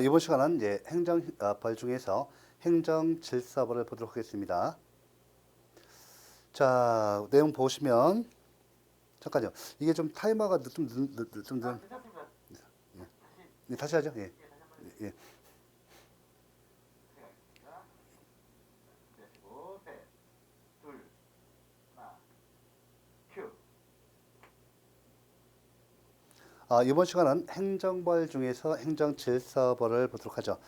이번 시간은 이제 행정벌 중에서 행정질서벌을 보도록 하겠습니다. 자, 내용 보시면 잠깐요. 이게 좀 타이머가 괜찮습니다. 네, 다시 하죠. 예, 다시 한번 예. 시작하겠습니다. 내쉬고 셋, 둘, 하나, 큐. 이번 시간은 행정벌 중에서 행정질서벌을 보도록 하죠.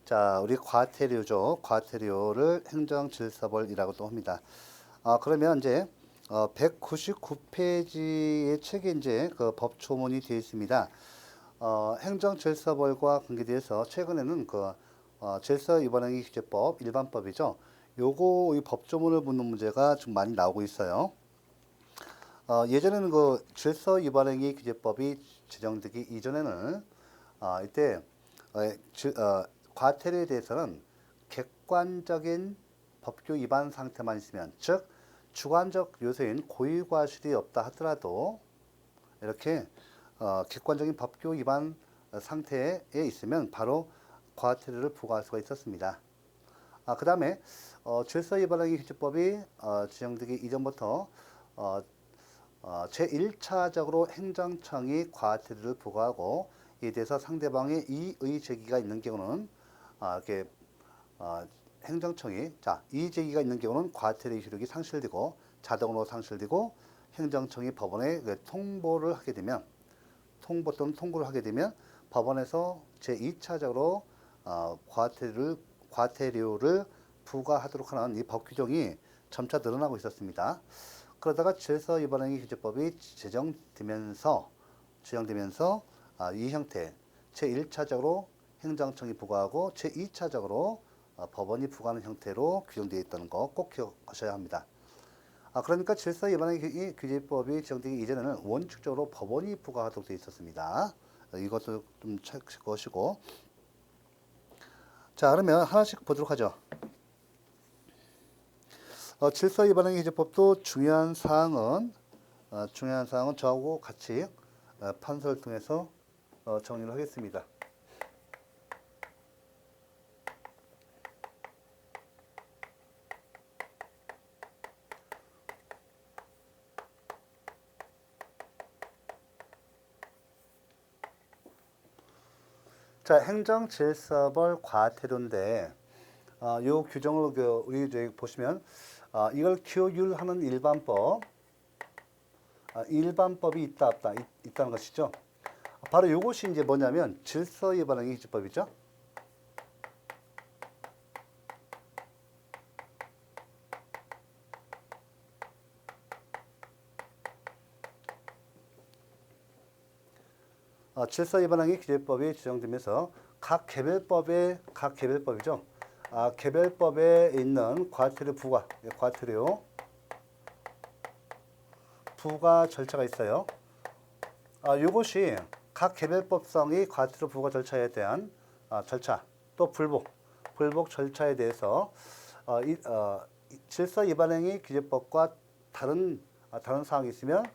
자, 우리 과태료죠. 과태료를 행정질서벌이라고도 합니다. 그러면 이제 199페이지의 책에 이제 그 법조문이 되어 있습니다. 행정질서벌과 관계돼서 최근에는 그 질서위반행위 규제법 일반법이죠. 요거 이 법조문을 묻는 문제가 좀 많이 나오고 있어요. 예전에는 그 질서위반행위 규제법이 제정되기 이전에는 이때 과태료에 대해서는 객관적인 법규 위반 상태만 있으면, 즉 주관적 요소인 고의과실이 없다 하더라도 이렇게 객관적인 법규 위반 상태에 있으면 바로 과태료를 부과할 수가 있었습니다. 그 다음에 질서위반행위 규제법이 제정되기 이전부터 제1차적으로 행정청이 과태료를 부과하고 이에 대해서 상대방의 이의 제기가 있는 경우는 이렇게 행정청이 이의 제기가 있는 경우는 과태료 효력이 상실되고 자동으로 상실되고 행정청이 법원에 통보를 하게 되면 통보 또는 통고를 하게 되면 법원에서 제2차적으로 과태료를 부과하도록 하는 이 법 규정이 점차 늘어나고 있었습니다. 그러다가 질서위반행위 규제법이 제정되면서 이 형태 제1차적으로 행정청이 부과하고 제2차적으로 법원이 부과하는 형태로 규정되어 있다는 거 꼭 기억하셔야 합니다. 그러니까 질서위반행위 규제법이 제정되기 이전에는 원칙적으로 법원이 부과하도록 되어 있었습니다. 이것도 좀 체크하시고. 자, 그러면 하나씩 보도록 하죠. 질서위반행위 규제법도 중요한 사항은 저하고 같이 판서를 통해서 정리를 하겠습니다. 자, 행정질서벌 과태료인데 요 규정을 우리 이제 보시면 이걸 규율하는 일반법이 있다 없다 있다는 것이죠. 바로 이것이 이제 뭐냐면 질서위반행위 규제법이죠. 질서위반행위 규제법이 제정되면서 각 개별법이죠. 개별법에 있는 과태료 부과 절차가 있어요. 이것이 각 개별법상의 과태료 부과 절차에 대한 절차, 또 불복 절차에 대해서 질서위반행위 규제법과 다른 사항이 있으면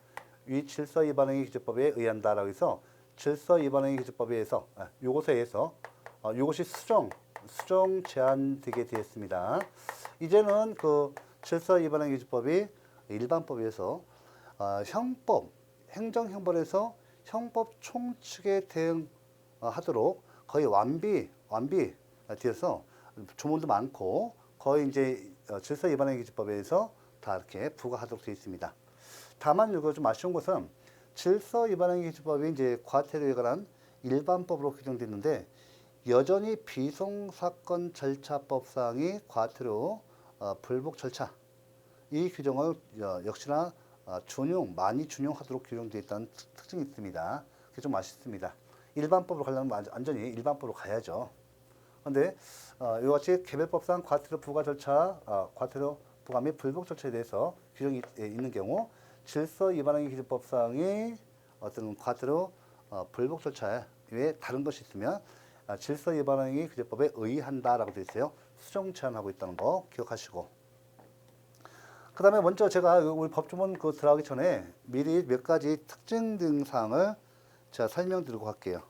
위 질서위반행위 규제법에 의한다라고 해서 질서위반행위 규제법에 의해서 요것에 의해서 요것이 수정 제한되게 되었습니다. 이제는 그 질서위반행위 규제법이 일반법에서 행정형벌에서 형법 총칙에 대응하도록 거의 완비되어서 조문도 많고 거의 이제 질서위반행위 규제법에 의해서 다 이렇게 부과하도록 되어 있습니다. 다만 이거 좀 아쉬운 것은 질서위반행위 규제법이 이제 과태료에 관한 일반법으로 규정됐는데 여전히 비송사건 절차법상의 과태료 불복 절차 이 규정을 역시나 많이 준용하도록 규정되어 있다는 특징이 있습니다. 그게 좀 아쉽습니다. 일반법으로 가려면 완전히 일반법으로 가야죠. 그런데 이와 같이 개별법상 과태료 부과 절차, 과태료 부과 및 불복 절차에 대해서 규정이 있는 경우 질서위반행위 규제법상의 어떤 과태료 불복 절차 외에 다른 것이 있으면 질서위반행위 규제법에 의한다라고 되어 있어요. 수정 제한하고 있다는 거 기억하시고. 그 다음에 먼저 제가 우리 법조문 들어가기 전에 미리 몇 가지 특징 등 사항을 제가 설명드리고 갈게요.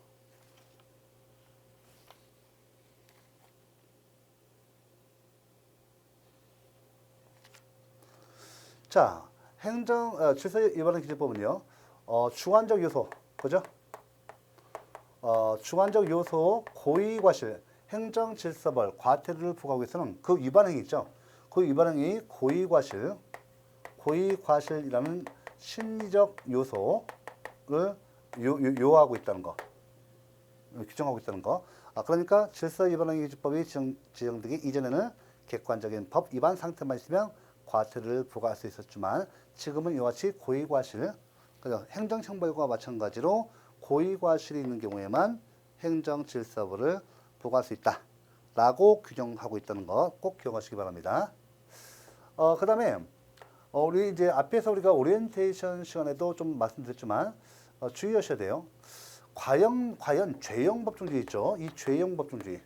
자, 질서 위반의 기준법은요. 주관적 요소, 그죠? 주관적 요소, 고의과실, 행정질서벌, 과태료를 부과하고 있어는 그 위반행위 있죠. 그 위반행위 고의과실이라는 심리적 요소를 요하고 있다는 거, 규정하고 있다는 거. 그러니까 질서 위반행위 기준법이 지정되기 이전에는 객관적인 법 위반 상태만 있으면 과태료를 부과할 수 있었지만 지금은 이와 같이 고의과실, 행정형벌과 마찬가지로 고의과실이 있는 경우에만 행정질서벌을 부과할 수 있다라고 규정하고 있다는 거 꼭 기억하시기 바랍니다. 그 다음에 우리 이제 앞에서 우리가 오리엔테이션 시간에도 좀 말씀드렸지만 주의하셔야 돼요. 과연 죄형 법정주의 있죠. 이 죄형 법정주의.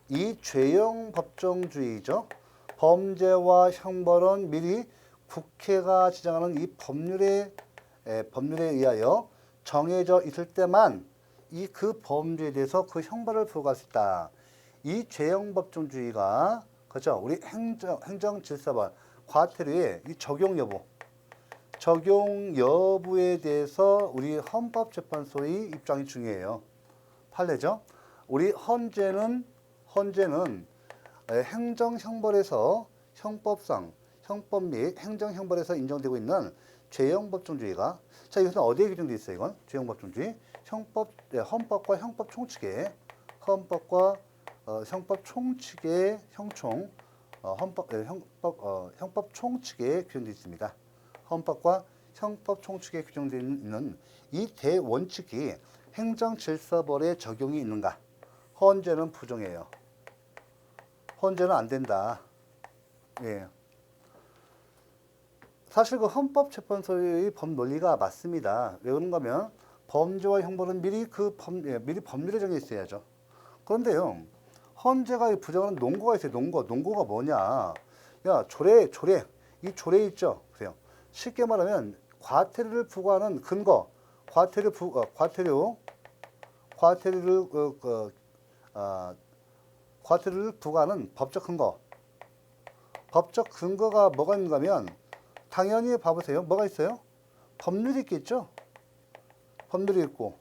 이 죄형 법정주의죠. 범죄와 형벌은 미리 국회가 지정하는 이 법률에 의하여 정해져 있을 때만 그 범죄에 대해서 그 형벌을 부과할 수 있다. 이 죄형 법정주의가 그죠? 우리 행정질서벌 과태료의 이 적용 여부에 대해서 우리 헌법재판소의 입장이 중요해요. 판례죠. 우리 헌재는 행정형벌에서 형법 및 행정형벌에서 인정되고 있는 죄형법정주의가 자 이것은 어디에 규정되어 있어요? 이건 죄형법정주의 헌법과 형법 총칙에 형법 총칙에 규정되어 있습니다. 헌법과 형법 총칙에 규정되어 있는 이 대원칙이 행정질서벌에 적용이 있는가? 헌재는 부정해요. 헌재는 안 된다. 예. 사실 그 헌법재판소의 법 논리가 맞습니다. 왜 그런가 하면 범죄와 형벌은 미리 법률에 정해 있어야죠. 그런데요, 헌재가 부정하는 논거가 있어요. 논거가 뭐냐? 야, 이 조례 있죠. 보세요. 쉽게 말하면 과태료를 부과하는 근거, 과태료를 부과하는 법적 근거가 뭐가 있는가 하면 당연히 봐보세요. 뭐가 있어요? 법률이 있겠죠. 법률이 있고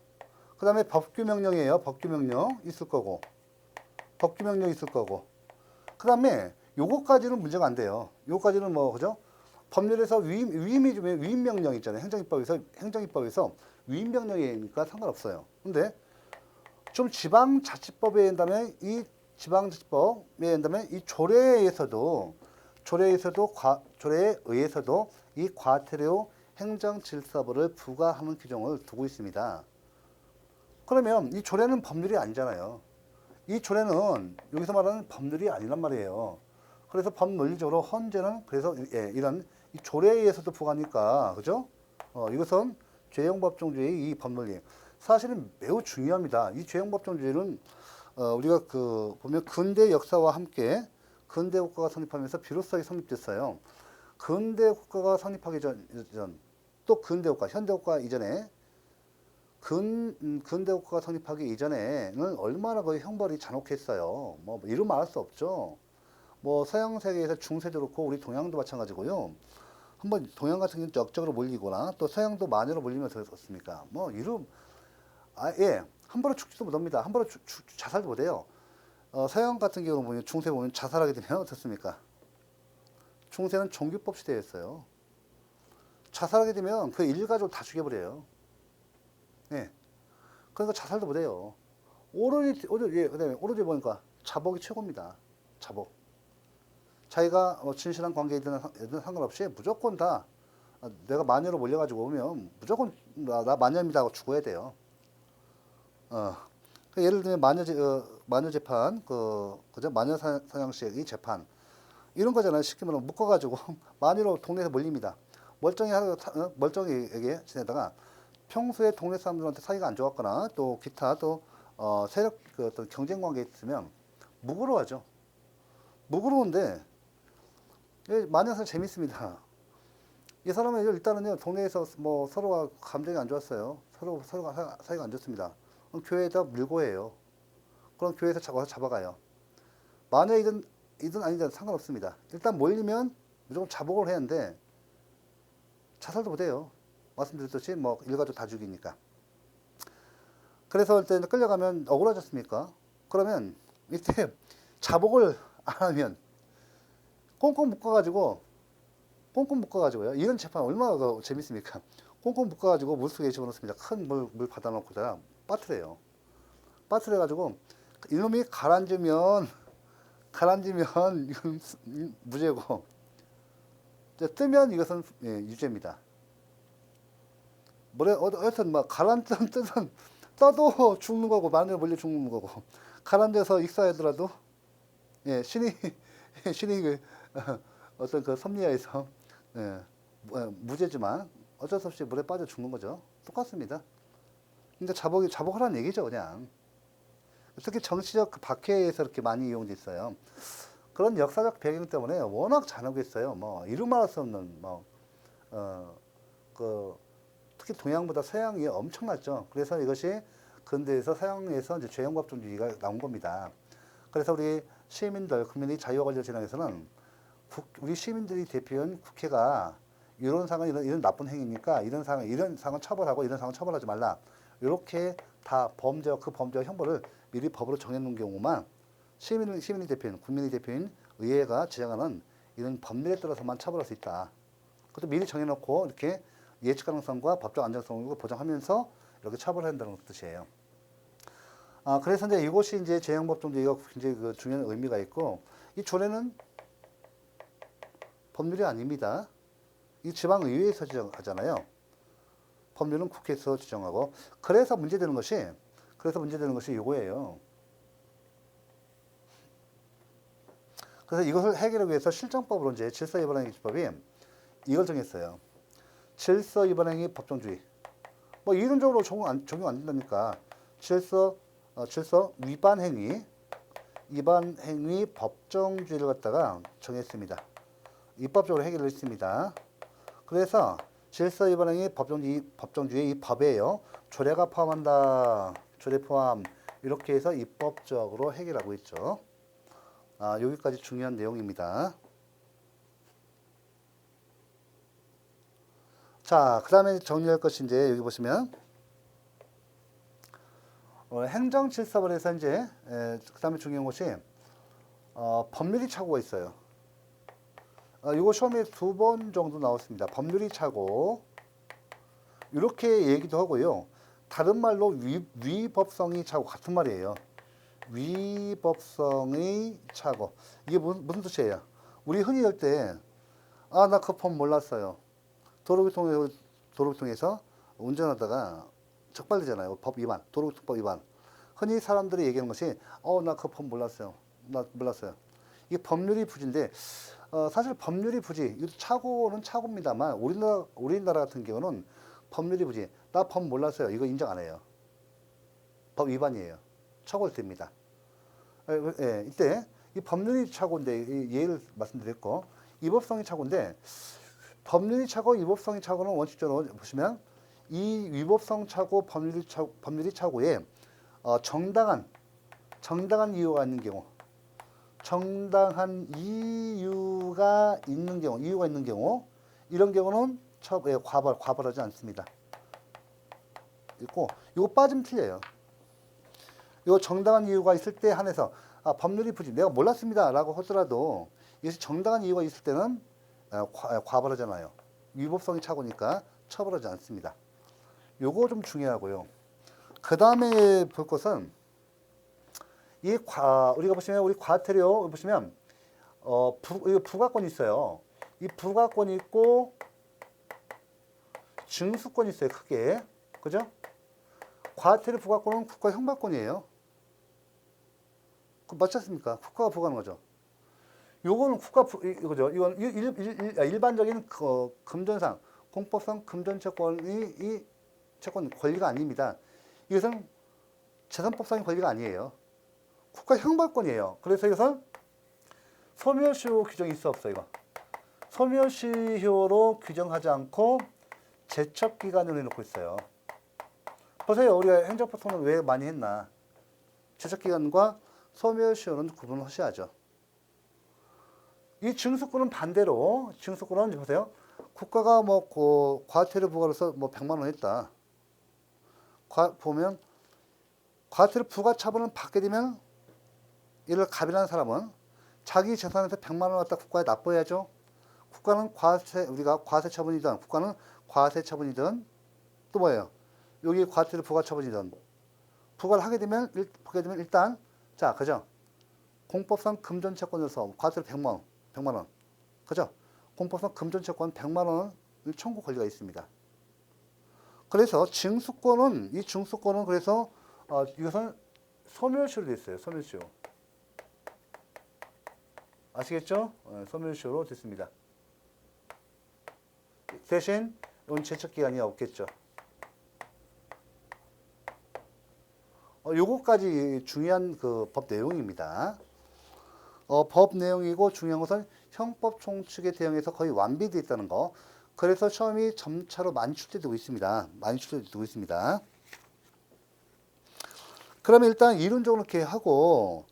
그 다음에 법규명령이에요. 법규명령 있을 거고 그 다음에 요거까지는 문제가 안 돼요. 요거까지는 뭐 그죠? 법률에서 위임이 주면 위임명령 있잖아요. 행정입법에서 위임명령이니까 상관없어요. 근데 좀 지방자치법에 의한다면 이 조례에 의해서도 이 과태료 행정질서벌을 부과하는 규정을 두고 있습니다. 그러면 이 조례는 법률이 아니잖아요. 이 조례는 여기서 말하는 법률이 아니란 말이에요. 그래서 법논리적으로 헌재는 그래서 이런 이 조례에 의해서도 부과하니까 그죠? 이것은 죄형법정주의 이 법논리 사실은 매우 중요합니다. 이 죄형법정주의는 우리가 보면 근대 역사와 함께 근대 국가가 성립하면서 비로소 성립됐어요. 근대 국가가 성립하기 전, 또 근대 국가, 현대 국가 이전에 근대 국가가 성립하기 이전에는 얼마나 거의 형벌이 잔혹했어요. 뭐 이루 말할 수 없죠. 뭐 서양 세계에서 중세도 그렇고 우리 동양도 마찬가지고요. 한번 동양 같은 경우는 역적으로 몰리거나 또 서양도 마녀로 몰리면 어떻습니까? 뭐 함부로 죽지도 못합니다. 함부로 자살도 못해요. 서양 같은 경우 보면 중세 보면 자살하게 되면 어떻습니까? 중세는 종교법 시대였어요. 자살하게 되면 그 일가족을 다 죽여버려요. 예. 그러니까 자살도 못해요. 오로지 보니까 자복이 최고입니다. 자복. 자기가 진실한 관계이든 상관없이 무조건 다 내가 마녀로 몰려가지고 오면 무조건 나 마녀입니다 하고 죽어야 돼요. 예를 들면 마녀 재판, 그죠? 마녀 사냥식 이 재판 이런 거잖아요. 쉽게 말하면 묶어가지고 마녀로 동네에서 몰립니다. 멀쩡하게 지내다가 평소에 동네 사람들한테 사이가 안 좋았거나 또 기타 또 세력 어떤 경쟁 관계에 있으면 무고로워하죠. 무고로운데 마녀사 재밌습니다. 이 사람은 일단은요 동네에서 뭐 서로가 감정이 안 좋았어요. 서로가 사이가 안 좋습니다. 그럼 교회에다 물고 해요. 그럼 교회에서 잡아가요. 마녀이든 이든 아니든 상관없습니다. 일단 몰리면 무조건 자복을 해야 하는데 자살도 못해요. 말씀드렸듯이 뭐 일가족 다 죽이니까. 그래서 일단 끌려가면 억울하지 않습니까? 그러면 이때 자복을 안 하면 꽁꽁 묶어가지고요. 이런 재판 얼마나 재밌습니까? 꽁꽁 묶어가지고 물속에 집어넣습니다. 큰 물 받아놓고다가 빠트려요. 빠트려가지고 이놈이 가라앉으면 이건 무죄고 뜨면 이것은 유죄입니다. 여튼 뭐 가라앉든 뜨든 떠도 죽는 거고 마늘 몰려 죽는 거고 가라앉아서 익사하더라도 신이 그 어떤 그 섭리하에서 무죄지만 어쩔 수 없이 물에 빠져 죽는 거죠. 똑같습니다. 근데 자복하라는 얘기죠, 그냥. 특히 정치적 그 박해에서 이렇게 많이 이용돼 있어요. 그런 역사적 배경 때문에 워낙 잔혹 했어요. 뭐 이루 말할 수 없는 특히 동양보다 서양이 엄청났죠. 그래서 이것이 근대에서 서양에서 이제 죄형법정주의가 나온 겁니다. 그래서 우리 시민들, 국민의 자유와 권리를 진영에서는 우리 시민들이 대표한 국회가 이런 상황, 이런 나쁜 행위니까 이런 상황 처벌하고 이런 상황 처벌하지 말라. 이렇게 다 그 범죄와 형벌을 미리 법으로 정해놓은 경우만 시민의 대표인, 국민의 대표인 의회가 지정하는 이런 법률에 따라서만 처벌할 수 있다. 그것도 미리 정해놓고 이렇게 예측 가능성과 법적 안정성을 보장하면서 이렇게 처벌해야 한다는 뜻이에요. 그래서 이제 이것이 이제 재형법정주의가 굉장히 그 중요한 의미가 있고, 이 조례는 법률이 아닙니다. 이 지방의회에서 지정하잖아요. 법률은 국회에서 지정하고, 그래서 문제되는 것이 이거예요. 그래서 이것을 해결하기 위해서 실정법으로 이제 질서위반행위 기준법이 이걸 정했어요. 질서위반행위 법정주의. 뭐 이론적으로 적용 안 된다니까. 질서 위반행위 법정주의를 갖다가 정했습니다. 입법적으로 해결을 했습니다. 그래서 질서위반행위 법정주의 이 법에요. 조례가 포함한다. 조례 포함. 이렇게 해서 입법적으로 해결하고 있죠. 여기까지 중요한 내용입니다. 자, 그 다음에 정리할 것이 이제 여기 보시면 행정질서법에서 이제 그 다음에 중요한 것이 법률이 착오가 있어요. 이거 시험에 2번 정도 나왔습니다. 법률이 착오 이렇게 얘기도 하고요. 다른 말로 위법성이 착오 같은 말이에요. 위법성의 착오. 이게 무슨 뜻이에요? 우리 흔히 할 때 나 그 법 몰랐어요. 도로교통에서 운전하다가 적발되잖아요. 법 위반, 도로교통법 위반. 흔히 사람들이 얘기하는 것이 나 그 법 몰랐어요. 이게 법률이 부지인데 사실 법률이 부지, 이것도 착오는 착오입니다만 우리나라 같은 경우는 법률이 부지. 나 법 몰랐어요. 이거 인정 안 해요. 법 위반이에요. 처벌 됩니다. 이때 이 법률이 착오인데 예를 말씀드렸고 위법성이 착오인데 법률이 착오, 위법성이 착오는 원칙적으로 보시면 이 위법성 착오, 법률이 착오에 정당한 이유가 있는 경우, 이유가 있는 경우, 이런 경우는 과벌하지 않습니다. 있고, 이거 빠지면 틀려요. 이거 정당한 이유가 있을 때 한해서 법률이 부지, 내가 몰랐습니다라고 하더라도 이것이 정당한 이유가 있을 때는 과벌하잖아요. 위법성이 착오니까 처벌하지 않습니다. 요거 좀 중요하고요. 그 다음에 볼 것은 우리가 보시면 우리 과태료 보시면 부가권이 있어요. 이 부가권이 있고 징수권이 있어요. 크게. 그죠? 과태료 부가권은 국가 형벌권이에요. 맞지 않습니까? 국가가 부과하는 거죠. 요거는 이거죠. 이건 일반적인 금전상, 공법상 금전채권이 채권 권리가 아닙니다. 이것은 재산법상의 권리가 아니에요. 국가 형벌권이에요. 그래서 이것은 소멸시효 규정이 있어 없어 이거. 소멸시효로 규정하지 않고 제척기간을 해놓고 있어요. 보세요. 우리가 행정법통은 왜 많이 했나. 제척기간과 소멸시효는 구분을 하셔야죠. 이 증수권은 반대로, 증수권은 이제 보세요. 국가가 뭐 과태료 부과로서 뭐 100만 원 했다. 보면 과태료 부과 처분을 받게 되면 이를 갑이라는 사람은 자기 재산에서 100만 원 갖다 국가에 납부해야죠. 국가는 우리가 과세 처분이든 국가는 과세 처분이든 또 뭐예요? 여기 과태료 부과 처분이든 부과를 하게 되면 일단 자, 그죠? 공법상 금전채권에서 과태료 100만 원. 그죠? 공법상 금전채권 100만 원을 청구 권리가 있습니다. 그래서 이 증수권은 그래서 이것은 소멸시효로 되어 있어요. 소멸시효. 아시겠죠? 소멸시효로 됐습니다. 대신 이건 제척기간이 없겠죠. 요거까지 중요한 그 법 내용입니다. 법 내용이고 중요한 것은 형법 총칙에 대응해서 거의 완비되어 있다는 거. 그래서 시험이 점차로 많이 출제되고 있습니다. 그러면 일단 이론적으로 이렇게 하고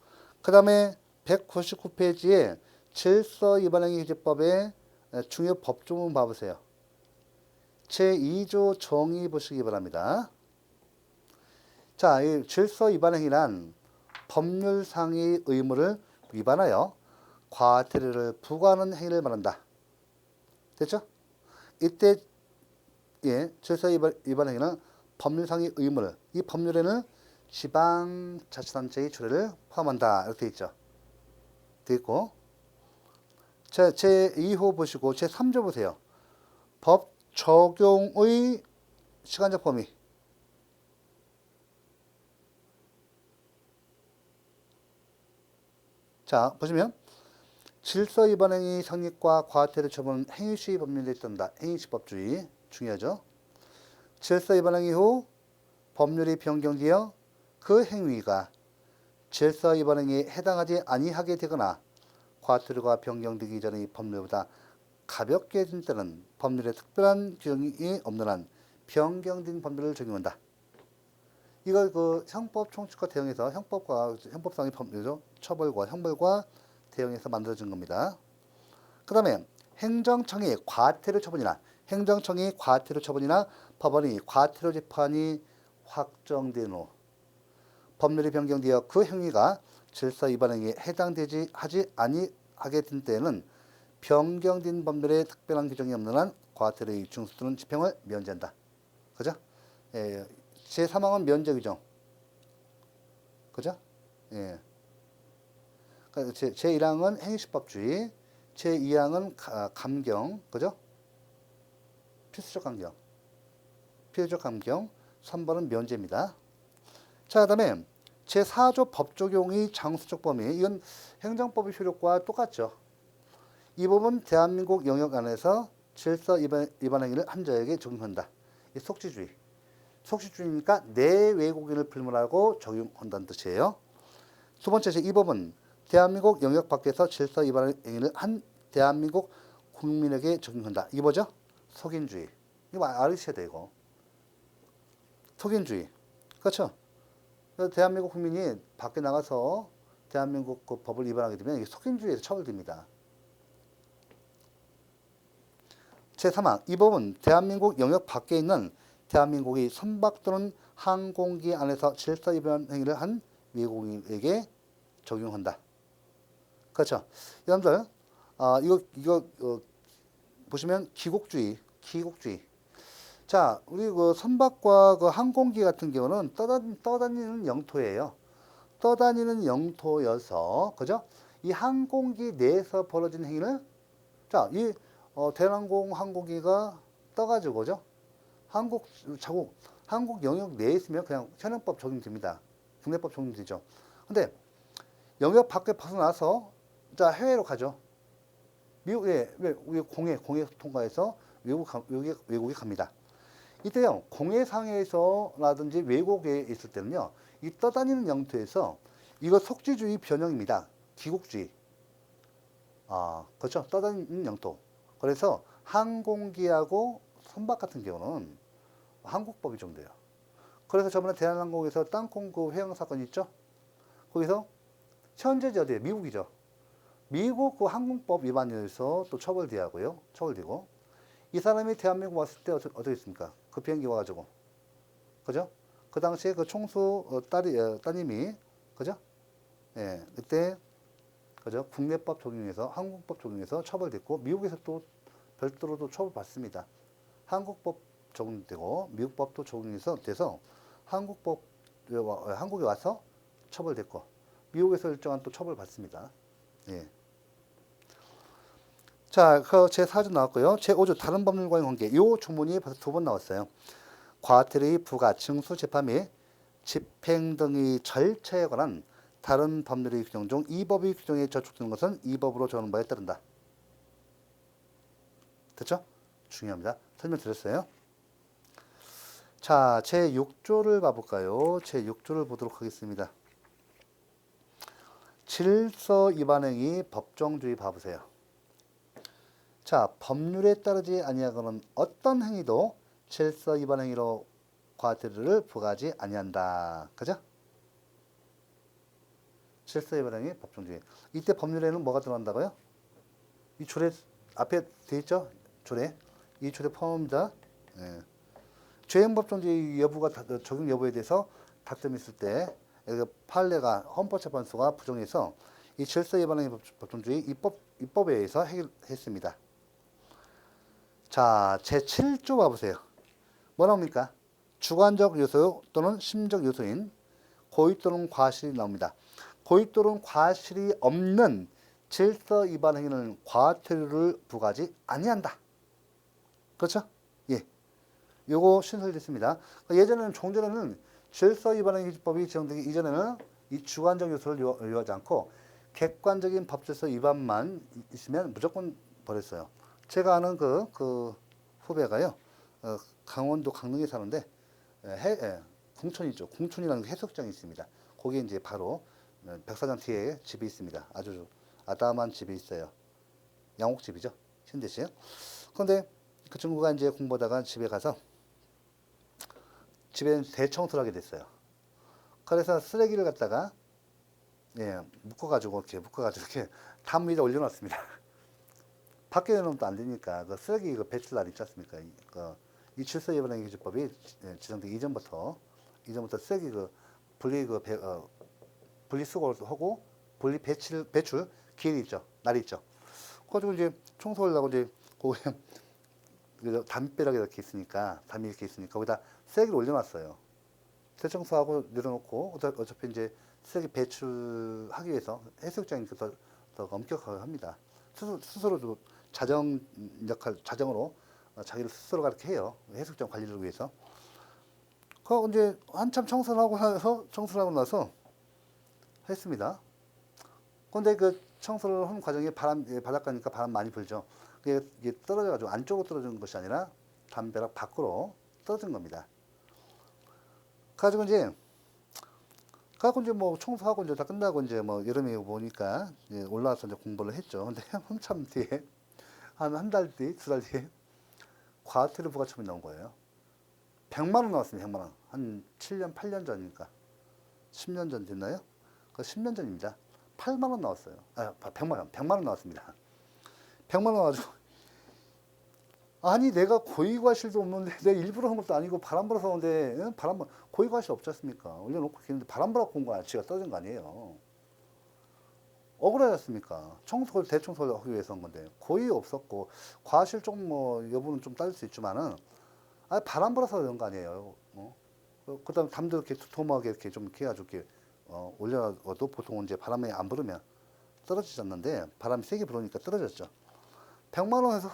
그 다음에 199페이지에 질서위반행위규제법의 중요 법조문 봐보세요. 제2조 정의 보시기 바랍니다. 자, 이 질서위반행위란 법률상의 의무를 위반하여 과태료를 부과하는 행위를 말한다. 됐죠? 이때 질서위반행위는 법률상의 의무를, 이 법률에는 지방자치단체의 조례를 포함한다. 이렇게 돼 있죠. 돼 있고 제2호 보시고 제3조 보세요. 법 적용의 시간적 범위. 자, 보시면 질서위반행위 성립과 과태료 처분은 행위시의 법률에 있단다. 행위시법주의 중요하죠. 질서위반행위 후 법률이 변경되어 그 행위가 질서위반행위에 해당하지 아니하게 되거나 과태료가 변경되기 전의 법률보다 가볍게 된 때는 법률에 특별한 규정이 없는 한 변경된 법률을 적용한다. 이걸 그 형법 총칙과 대응해서 형법상의 법률죠. 처벌과 형벌과 대응해서 만들어진 겁니다. 그 다음에 행정청이 과태료 처분이나 법원이 과태료 재판이 확정된 후 법률이 변경되어 그 행위가 질서위반행위에 해당되지 하지 아니하게 된 때에는 변경된 법률에 특별한 규정이 없는 한 과태료의 중수 또는 집행을 면제한다. 그죠? 제3항은 면제 규정. 그죠? 예. 제1항은 행위시법주의, 제2항은 감경, 그죠? 필수적 감경, 3번은 면제입니다. 자, 그 다음에 제4조 법 적용의 장수적 범위, 이건 행정법의 효력과 똑같죠. 이 법은 대한민국 영역 안에서 질서 위반 행위를 한 자에게 적용한다. 이 속시주의니까 내 외국인을 불문하고 적용한다는 뜻이에요. 두 번째, 이 법은 대한민국 영역 밖에서 질서 위반 행위를 한 대한민국 국민에게 적용한다. 이게 뭐죠? 속인주의. 이거 알으셔야 돼요, 이거. 속인주의. 그렇죠? 대한민국 국민이 밖에 나가서 대한민국 그 법을 위반하게 되면 이게 속인주의에서 처벌됩니다. 제3항. 이 법은 대한민국 영역 밖에 있는 대한민국의 선박 또는 항공기 안에서 질서 위반 행위를 한 외국인에게 적용한다. 그렇죠? 여러분들, 이거 보시면 기국주의. 자, 우리 그 선박과 그 항공기 같은 경우는 떠다니는 영토예요. 떠다니는 영토여서, 그죠? 이 항공기 내에서 벌어진 행위는, 자, 이 대한항공 항공기가 떠가지고, 그죠? 한국 영역 내에 있으면 그냥 현행법 적용됩니다. 국내법 적용되죠. 근데 영역 밖에 벗어나서 자, 해외로 가죠. 미국에 우리 공해 통과해서 외국에 갑니다. 이때요, 공해상에서라든지 외국에 있을 때는요, 이 떠다니는 영토에서 이거 속지주의 변형입니다. 기국주의. 그렇죠. 떠다니는 영토. 그래서 항공기하고 선박 같은 경우는 한국법이 적용돼요. 그래서 저번에 대한항공에서 땅콩 그 회항 사건 있죠? 거기서 현재 어디에 미국이죠. 미국 그 항공법 위반에서 또 처벌돼야고요. 처벌되고 이 사람이 대한민국 왔을 때 어떻게 했습니까? 그 비행기 와가지고 그죠? 그 당시에 그 총수 따님이 그죠? 예, 그때 그죠? 국내법 적용해서 항공법 적용해서 처벌됐고 미국에서 또 별도로도 처벌받습니다. 한국법 적용되고 미국 법도 적용해서 돼서 한국에 와서 처벌됐고 미국에서 일정한 또 처벌받습니다. 예. 자, 그 제4조 나왔고요. 제5조 다른 법률과의 관계. 이 조문이 벌써 2번 나왔어요. 과태료의 부과, 징수, 재판 및 집행 등의 절차에 관한 다른 법률의 규정 중 이 법의 규정에 저촉되는 것은 이 법으로 정하는 바에 따른다. 됐죠? 중요합니다. 설명드렸어요. 자, 제6조를 봐볼까요? 제6조를 보도록 하겠습니다. 질서 위반 행위 법정주의 봐보세요. 자, 법률에 따르지 아니하고는 어떤 행위도 질서 위반 행위로 과태료를 부과하지 아니한다. 그죠? 질서 위반 행위 법정주의. 이때 법률에는 뭐가 들어간다고요? 이 조례 앞에 돼 있죠? 조례. 이 조례 포함입니다. 예. 죄행법정주의 여부가 적용 여부에 대해서 다툼이 있을 때 판례가 헌법재판소가 부정해서 이 질서 위반 행위 법정주의 입법에 의해서 해결했습니다. 자, 제7조 봐보세요. 뭐 나옵니까? 주관적 요소 또는 심적 요소인 고의 또는 과실이 나옵니다. 고의 또는 과실이 없는 질서 위반 행위는 과태료를 부과하지 아니한다. 그렇죠? 예. 요거 신설됐습니다. 예전에는 종전에는 질서 위반 행위 기법이 제정되기 이전에는 이 주관적 요소를 요하지 않고 객관적인 법질서 위반만 있으면 무조건 벌였어요. 제가 아는 그 후배가요, 강원도 강릉에 사는데 궁천이죠. 궁천이라는 해수욕장이 있습니다. 거기에 이제 바로 백사장 뒤에 집이 있습니다. 아주 아담한 집이 있어요. 양옥집이죠. 현대식. 그런데 그 친구가 이제 공부하다가 집에 가서 집에 대청소를 하게 됐어요. 그래서 쓰레기를 갖다가 묶어가지고 이렇게 담 위에 올려놨습니다. 밖에 내놓으면 또 안 되니까 그 쓰레기 그 배출 날 있지 않습니까? 이 질서 위반 행위 규제법이 지정되기 이전부터 쓰레기 분리수거를 하고 배출 기일이 있죠. 날이 있죠. 그래가지고 이제 청소를 하고 이제 거기에 담벼락에 이렇게 있으니까 거기다 쓰레기를 올려놨어요. 대청소하고 내려놓고 어차피 이제 쓰레기 배출하기 위해서 해수욕장이 더 엄격하게 합니다. 스스로도 자정으로 자기를 스스로가 이렇게 해요. 해수욕장 관리를 위해서. 그 이제 한참 청소를 하고 나서 했습니다. 그런데 그 청소를 하는 과정에 바닷가니까 바람 많이 불죠. 이게 떨어져가지고 안쪽으로 떨어지는 것이 아니라 담벼락 밖으로 떨어진 겁니다. 가지고 이제 뭐 청소하고 이제 다 끝나고 이제 뭐 여름에 보니까 이제 올라와서 이제 공부를 했죠. 근데 한참 뒤에 한 달 뒤, 2달 뒤에 과태료 부과처분이 나온 거예요. 100만 원 나왔습니다. 100만 원. 한 7년, 8년 전이니까. 10년 전 됐나요? 그 10년 전입니다. 8만 원 나왔어요. 100만 원 나왔습니다. 100만 원 가지고 아니 내가 고의과실도 없는데 내가 일부러 한 것도 아니고 바람 불어서 오는데 고의과실 없지 않습니까? 올려놓고 있는데 바람 불어서 온 거 아니야. 지가 떨어진 거 아니에요. 억울하지 않습니까? 대청소를 하기 위해서 한 건데 고의 없었고 과실 좀 뭐 여부는 좀 따질 수 있지만은 바람 불어서 그런 거 아니에요. 그다음 담도 이렇게 두툼하게 이렇게 좀 이렇게 해가지고 이렇게 올려도 보통 이제 바람이 안 불으면 떨어지지 않는데 바람이 세게 불으니까 떨어졌죠. 100만 원에서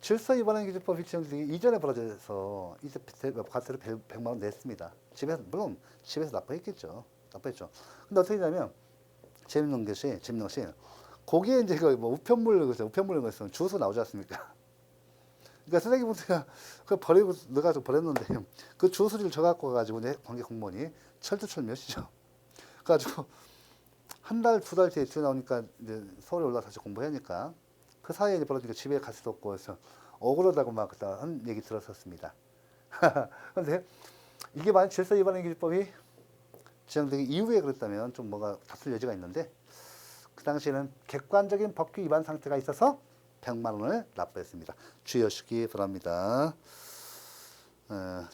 질서 위반행 규제법 지정되기 이전에 벌어져서 이제 과태료 100만 원 냈습니다. 물론 집에서 납부했겠죠. 근데 어떻게 되냐면 재밌는 것이 거기에 이제 뭐 우편물을 넣었으면 주소 나오지 않습니까? 그러니까 쓰레기 봉투가 버리고 넣어가지고 버렸는데 그 주소지를 적어갖고 가지고 관계 공무원이 철두철미하시죠. 그래가지고 한 달, 2달 뒤에 나오니까 이제 서울에 올라서 다시 공부하니까 그 사이에 이제 벌어지니까 집에 갈 수도 없고 해서 억울하다고 막 그다 한 얘기 들었었습니다. 그런데 이게 만약 질서 위반 행위 규제법이 지정되기 이후에 그랬다면 좀 뭐가 다툴 여지가 있는데 그 당시에는 객관적인 법규 위반 상태가 있어서 100만 원을 납부했습니다. 주의하시기 바랍니다.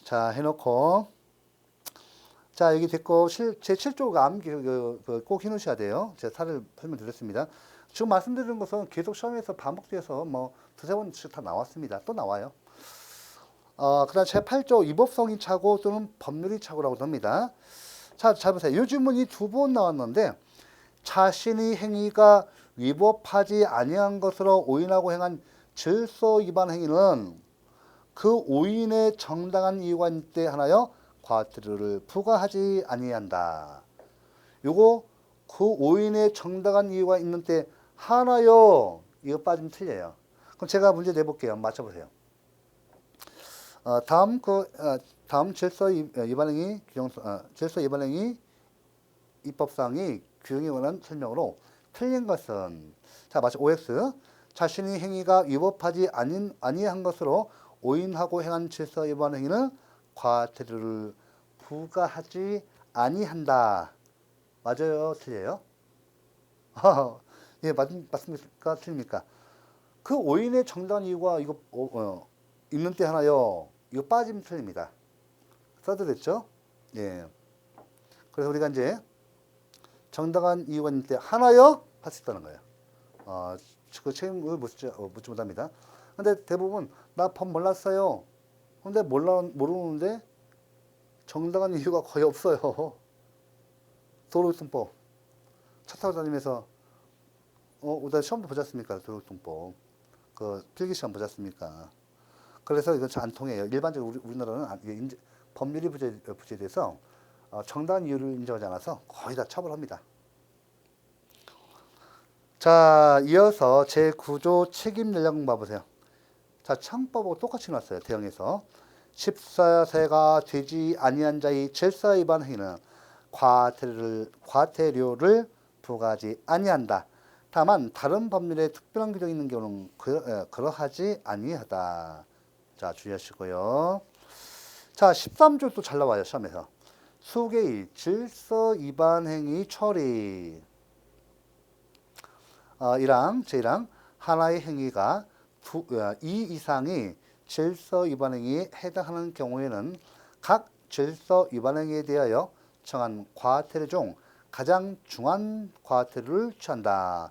자, 해놓고 자, 여기 됐고 제7조감 꼭 해놓으셔야 돼요. 제가 사를 설명드렸습니다. 지금 말씀드린 것은 계속 시험에서 반복돼서 뭐 두세 번씩 다 나왔습니다. 또 나와요. 그다음 제8조 위법성이 차고 또는 법률이 차고라고 합니다. 자, 잘 보세요. 이 질문이 두 번 나왔는데 자신의 행위가 위법하지 아니한 것으로 오인하고 행한 질서 위반 행위는 그 오인의 정당한 이유가 있을 때 하나여 과태료를 부과하지 아니한다. 요거 그 오인의 정당한 이유가 있는 때 하나여 이거 빠지면 틀려요. 그럼 제가 문제 내볼게요. 맞춰보세요. 다음 질서 위반행위 질서 위반행위 입법상의 규정에 관한 설명으로 틀린 것은 자 마치 OX 자신의 행위가 위법하지 아니한 것으로 오인하고 행한 질서 위반 행위는 과태료를 부과하지 아니한다. 맞아요, 틀려요? 예, 맞습니까, 틀립니까? 그 오인의 정당한 이유가 이거 있는 때 하나요. 이거 빠지면 틀립니다. 써드렸죠? 예. 그래서 우리가 이제 정당한 이유가 있는 때 하나요? 할 수 있다는 거예요. 그 책임을 묻지 못합니다. 근데 대부분 나 법 몰랐어요. 근데 모르는데 정당한 이유가 거의 없어요. 도로교통법. 차 타고 다니면서 시험도 보셨습니까? 도로교통법. 그 필기시험 보셨습니까? 그래서 이건 잘 안 통해요. 일반적으로 우리나라는 법률이 부재돼서 정당한 이유를 인정하지 않아서 거의 다 처벌합니다. 자, 이어서 제9조 책임 연령 봐보세요. 자, 창법하고 똑같이 나왔어요. 대형에서 14세가 되지 아니한 자의 질서 위반 행위는 과태료를 부과하지 아니한다. 다만 다른 법률에 특별한 규정이 있는 경우는 그러하지 아니하다. 자, 주의하시고요. 자, 13조 또 잘 나와요. 시험에서. 수개의 질서 위반 행위 처리. 1항, 제1항 하나의 행위가 2 이상의 질서 위반 행위에 해당하는 경우에는 각 질서 위반 행위에 대하여 정한 과태료 중 가장 중한 과태료를 취한다.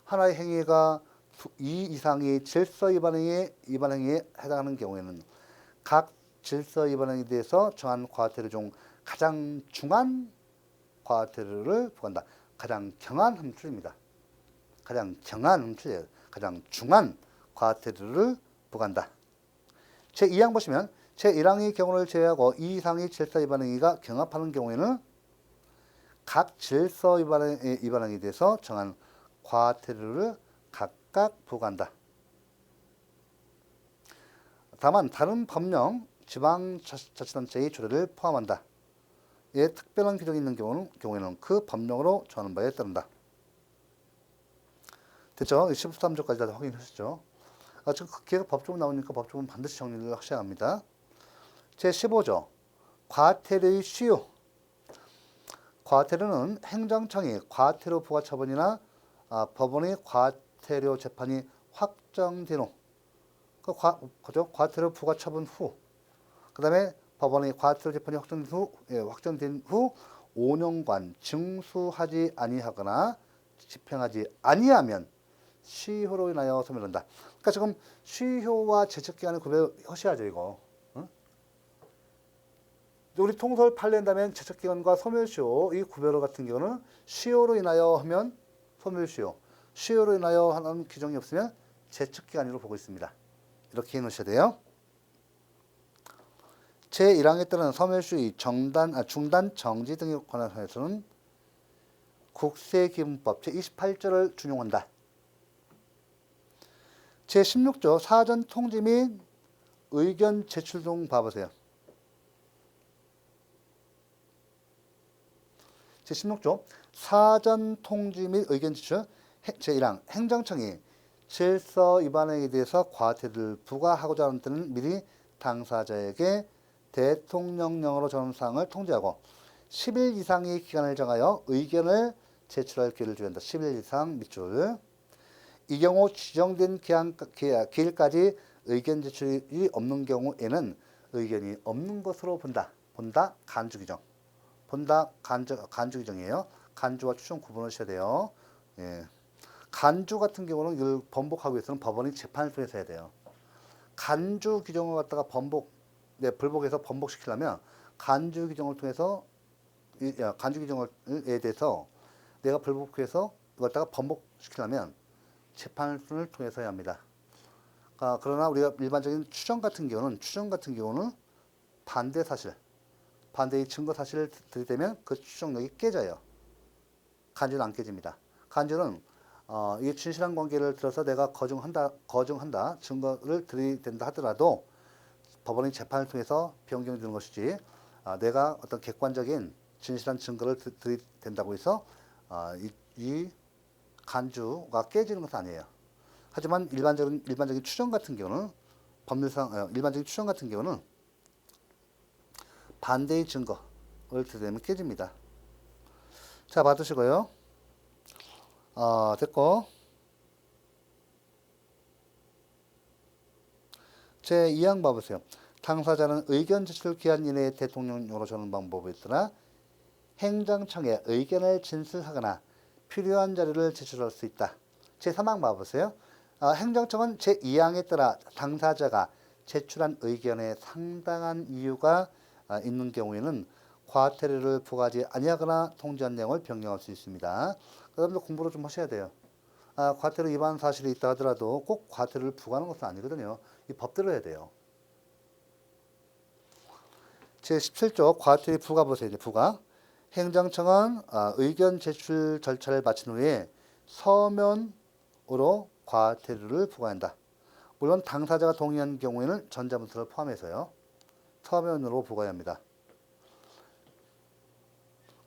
하나의 행위가 2 이상의 질서 위반 행위에 해당하는 경우에는 각 질서 위반 행위에 대해서 정한 과태료 중 가장 중한 과태료를 부과한다. 가장 경한 하면 틀립니다. 가장 경한 하면 틀려요. 가장 중한 과태료를 부과한다. 제2항 보시면 제1항의 경우를 제외하고 2 이상의 질서 위반 행위가 경합하는 경우에는 각 질서 위반 행위에 대해서 정한 과태료를 각각 부과한다. 다만 다른 법령, 지방자치단체의 조례를 포함한다. 예, 특별한 규정이 있는 경우에는 그 법령으로 정하는 바에 따른다. 됐죠? 13조까지 다 확인하셨죠? 지금 계속 법조문 나오니까 법조문 반드시 정리를 하셔야 합니다. 제15조 과태료의 시효. 과태료는 행정청이 과태료 부과 처분이나 법원의 과태료 재판이 확정된 후, 과태료 부과 처분 후, 그 다음에 법원의 과태료 재판이 확정된 후 5년간 징수하지 아니하거나 집행하지 아니하면 시효로 인하여 소멸한다. 그러니까 지금 시효와 제척기간을 구별하셔야죠, 이거. 응? 우리 통설 판례한다면 제척기간과 소멸시효 이 구별호 같은 경우는 시효로 인하여 하면 소멸시효, 시효로 인하여 하는 규정이 없으면 제척기간으로 보고 있습니다. 이렇게 해놓으셔야 돼요. 제1항에 따른 소멸시효의 중단 정지 등에 관해서는 국세기본법 제28조를 준용한다. 제16조 사전 통지 및 의견 제출 등 봐보세요. 제16조 사전 통지 및 의견 제출 제1항 행정청이 질서 위반에 대해서 과태료를 부과하고자 하는 때는 미리 당사자에게 대통령령으로 정한 사항을 통지하고 10일 이상의 기간을 정하여 의견을 제출할 기회를 줘야 한다. 10일 이상 밑줄. 이 경우 지정된 기일까지 의견 제출이 없는 경우에는 의견이 없는 것으로 본다. 간주 규정. 간주 규정이에요. 간주와 추정 구분하셔야 돼요. 예. 간주 같은 경우는 이걸 번복하기 위해서는 법원이 재판을 통해서 해야 돼요. 간주 규정을 갖다가 불복해서 번복시키려면 간주 규정을 통해서 간주 규정에 대해서 내가 불복해서 이걸 갖다가 번복시키려면 재판을 통해서 해야 합니다. 그러나 우리가 일반적인 추정 같은 경우는 반대의 증거 사실을 들이대면 그 추정력이 깨져요. 간주는 안 깨집니다. 간주는 이 진실한 관계를 들어서 내가 거증한다, 증거를 들이댄다 하더라도 법원이 재판을 통해서 변경이 되는 것이지, 내가 어떤 객관적인 진실한 증거를 들이댄다고 해서 이 간주가 깨지는 것은 아니에요. 하지만 일반적인 추정 같은 경우는 일반적인 추정 같은 경우는 반대의 증거를 들이대면 깨집니다. 자, 받으시고요. 됐고. 제 2항 봐보세요. 당사자는 의견 제출 기한 이내에 대통령령으로 정하는 방법에 따라 행정청에 의견을 진술하거나 필요한 자료를 제출할 수 있다. 제 3항 봐보세요. 행정청은 제 2항에 따라 당사자가 제출한 의견에 상당한 이유가 있는 경우에는 과태료를 부과하지 아니하거나 통지한 내용을 변경할 수 있습니다. 여러분들 공부를 좀 하셔야 돼요. 과태료 위반 사실이 있다 하더라도 꼭 과태료를 부과하는 것은 아니거든요. 이 법대로 해야 돼요. 제17조 과태료 부과 보세요. 이제 부과. 행정청은 의견 제출 절차를 마친 후에 서면으로 과태료를 부과한다. 물론 당사자가 동의한 경우에는 전자문서를 포함해서요. 서면으로 부과해야 합니다.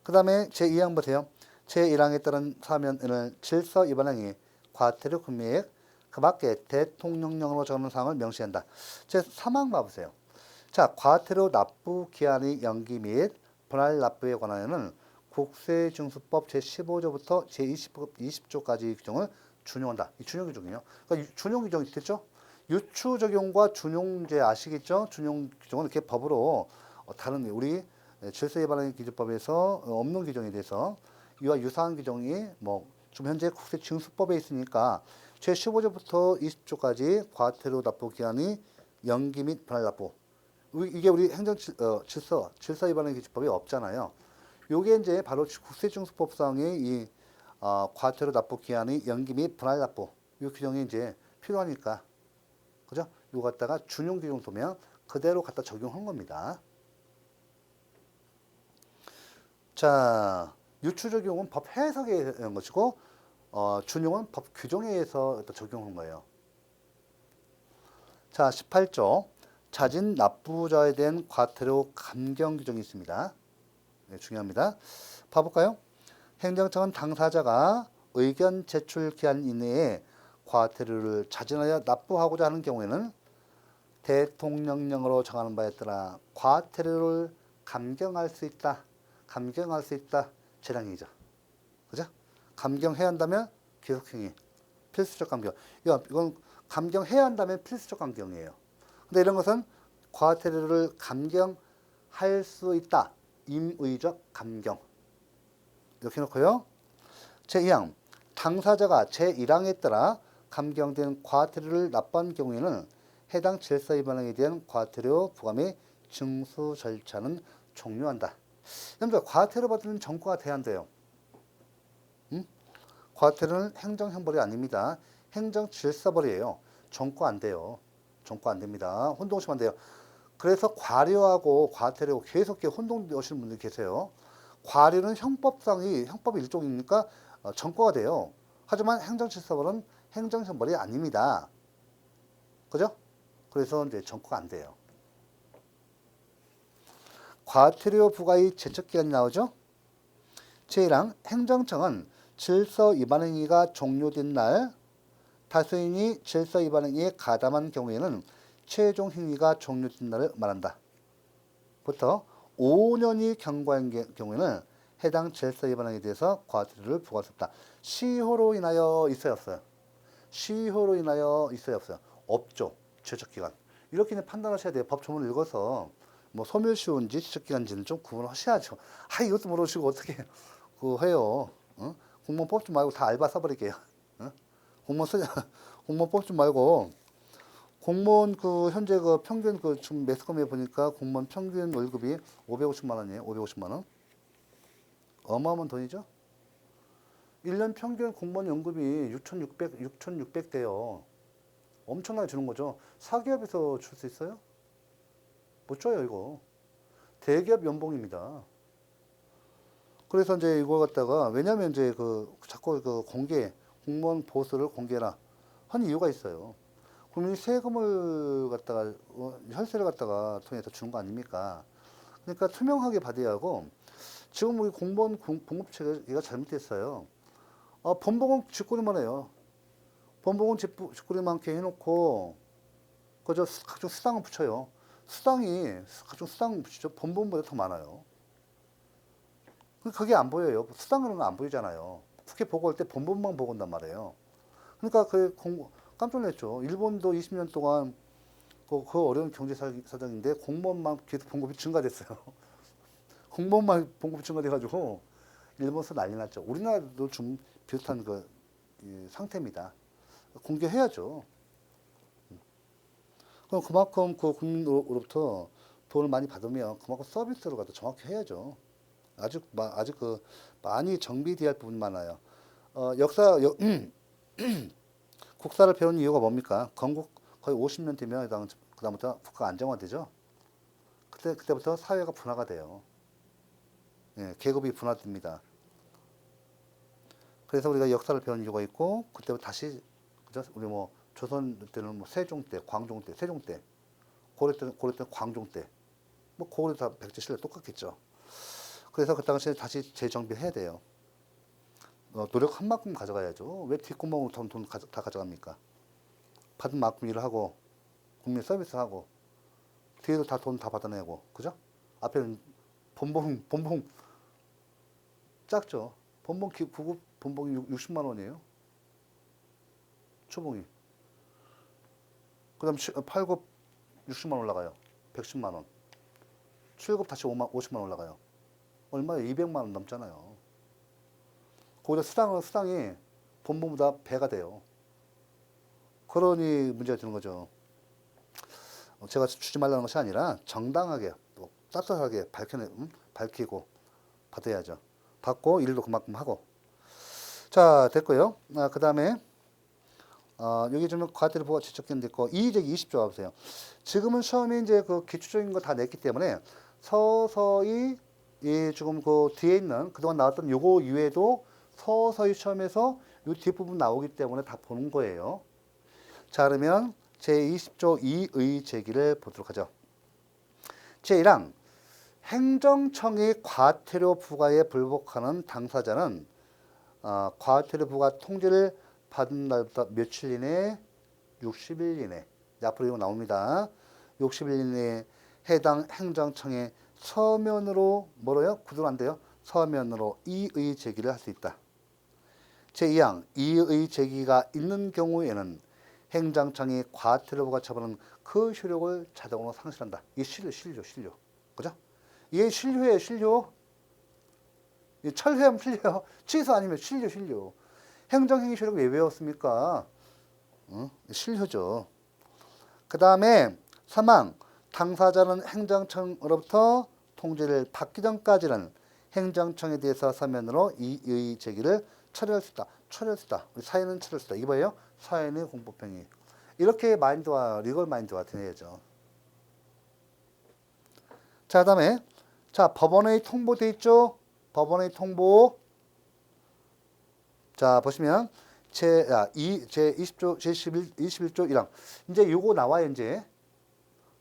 그 다음에 제2항 보세요. 제1항에 따른 사면을 질서 위반행위, 과태료 금액, 그 밖에 대통령령으로 정하는 사항을 명시한다. 제3항 봐보세요. 자, 과태료 납부 기한의 연기 및 분할 납부에 관하여는 국세징수법 제15조부터 제20조까지 규정을 준용한다. 이 준용 규정이에요. 그러니까 준용 규정이 있겠죠? 유추 적용과 준용제 아시겠죠? 준용 규정은 이렇게 법으로 다른 우리 질서 위반행위 기준법에서 없는 규정에 대해서 이와 유사한 규정이 지금 현재 국세징수법에 있으니까 제15조부터 20조까지 과태료 납부 기한이 연기 및 분할 납부. 이게 우리 질서 위반행위 기준법에 없잖아요. 요게 이제 바로 국세징수법상의 이 과태료 납부 기한이 연기 및 분할 납부 이 규정이 이제 필요하니까, 그죠? 이거 갖다가 준용 규정 두면 그대로 갖다 적용한 겁니다. 자, 유추 적용은 법 해석에 의한 것이고, 준용은 법 규정에 의해서 적용한 거예요. 자, 18조. 자진 납부자에 대한 과태료 감경 규정이 있습니다. 네, 중요합니다. 봐볼까요? 행정청은 당사자가 의견 제출 기한 이내에 과태료를 자진하여 납부하고자 하는 경우에는 대통령령으로 정하는 바에 따라 과태료를 감경할 수 있다. 재량이죠. 그죠? 감경해야 한다면 기속행위, 필수적 감경. 이건 감경해야 한다면 필수적 감경이에요. 근데 이런 것은 과태료를 감경할 수 있다. 임의적 감경. 이렇게 놓고요. 제2항. 당사자가 제1항에 따라 감경된 과태료를 납부한 경우에는 해당 질서 위반행위에 대한 과태료 부과 및 징수 절차는 종료한다. 여러분들 과태료 받으면 전과가 돼야 한대요. 과태료는 행정형벌이 아닙니다. 행정질서벌이에요. 전과 안 돼요. 전과 안 됩니다. 혼동하시면 안 돼요. 그래서 과료하고 과태료 계속 혼동되시는 분들이 계세요. 과료는 형법의 일종이니까 전과가 돼요. 하지만 행정질서벌은 행정형벌이 아닙니다. 그죠? 그래서 이제 전과가 안 돼요. 과태료 부과의 제척기간이 나오죠. 제1항 행정청은 질서 위반 행위가 종료된 날 다수인이 질서 위반 행위에 가담한 경우에는 최종 행위가 종료된 날을 말한다. 부터 5년이 경과한 경우에는 해당 질서 위반행위에 대해서 과태료를 부과할 수 없다. 시효로 인하여 있어요, 없어요? 시효로 인하여 있어요, 없어요? 없죠. 제적기간. 이렇게 이제 판단하셔야 돼요. 법조문을 읽어서 뭐 소멸시효인지 제적기간인지는 좀 구분하셔야죠. 이것도 모르시고 어떻게 해요? 어? 공무원 뽑지 말고 다 알바 써버릴게요. 어? 공무원 뽑지 말고 공무원 현재 평균 지금 매스컴에 보니까 공무원 평균 월급이 550만 원이에요. 550만 원. 어마어마한 돈이죠. 1년 평균 공무원 연금이 6,600대요. 엄청나게 주는 거죠. 사기업에서 줄 수 있어요? 못 줘요, 이거. 대기업 연봉입니다. 그래서 이제 이걸 갖다가, 왜냐면 이제 자꾸 공무원 보수를 공개라 한 이유가 있어요. 국민이 세금을 갖다가, 혈세를 갖다가 통해서 주는 거 아닙니까? 그러니까 투명하게 받아야 하고, 지금 우리 공무원 봉급 체계가 잘못됐어요. 본봉은 쥐꼬리만 해요. 본봉은 쥐꼬리 많게 해놓고, 그저 각종 수당을 붙여요. 각종 수당 붙이죠. 본봉보다 더 많아요. 그게 안 보여요. 수당은 안 보이잖아요. 국회 보고할 때 본본만 보고 온단 말이에요. 그러니까 깜짝 놀랐죠. 일본도 20년 동안 그 어려운 경제 사정인데 공무원만 계속 봉급이 증가됐어요. 공무원만 봉급이 증가돼가지고 일본에서 난리 났죠. 우리나라도 좀 비슷한 상태입니다. 공개해야죠. 그럼 그만큼 국민으로부터 돈을 많이 받으면 그만큼 서비스를 갖다 정확히 해야죠. 아직 많이 정비돼야 할 부분이 많아요. 국사를 배우는 이유가 뭡니까? 건국 거의 50년 되면 그다음부터 국가 안정화되죠. 그때부터 사회가 분화가 돼요. 예, 계급이 분화됩니다. 그래서 우리가 역사를 배우는 이유가 있고, 그때부터 다시, 그죠? 우리 조선 때는 세종 때, 광종 때, 세종 때, 고려 때는 광종 때, 고려 다 백제 시대 똑같겠죠. 그래서 그 당시에 다시 재정비해야 돼요. 노력 한 만큼 가져가야죠. 왜 뒷구멍으로 돈 다 가져갑니까? 받은 만큼 일을 하고, 국민 서비스하고, 뒤에도 다 돈 다 받아내고, 그죠? 앞에는 본봉 작죠. 구급 본봉이 60만 원이에요. 초봉이. 그 다음 8급 60만 원 올라가요. 110만 원. 7급 다시 50만 원 올라가요. 얼마예요? 200만 원 넘잖아요. 거기다 수당이 본봉보다 배가 돼요. 그러니 문제가 되는 거죠. 제가 주지 말라는 것이 아니라 정당하게 또 따뜻하게 밝히고 받아야죠. 받고 일도 그만큼 하고. 자, 됐고요. 그 다음에 여기 좀 과태료 부과 지적견 됐고, 이의제기 20조 와보세요. 지금은 시험에 이제 기초적인 거 다 냈기 때문에 서서히 지금 뒤에 있는 그동안 나왔던 요거 이외에도 서서히 시험에서 이 뒷부분 나오기 때문에 다 보는 거예요. 자, 그러면 제20조 2의 제기를 보도록 하죠. 제1항 행정청이 과태료 부과에 불복하는 당사자는 과태료 부과 통지를 받은 날부터 며칠 이내, 60일 이내, 앞으로 이거 나옵니다. 60일 이내에 해당 행정청에 서면으로 구두로 안 돼요. 서면으로 이의 제기를 할 수 있다. 제2항 이의 제기가 있는 경우에는 행정청이 과태료 부과 처분은 그 효력을 자동으로 상실한다. 이게 실효. 그죠? 이게 실효예요, 실효. 철회하면 실효. 취소 아니면 실효. 행정행위 효력 왜 외웠습니까? 실효죠. 그 다음에 3항 당사자는 행정청으로부터 통지를 받기 전까지는 행정청에 대해서 서면으로 이의 제기를 처리할 수 있다. 우리 사회는 처리할 수 있다. 이게 뭐예요? 사회는 공법행위. 이렇게 리걸 마인드와 되야죠. 자, 그다음에 법원의 통보돼 있죠. 법원의 통보. 자, 보시면 제20조 제21조 1항. 이제 요거 나와요. 이제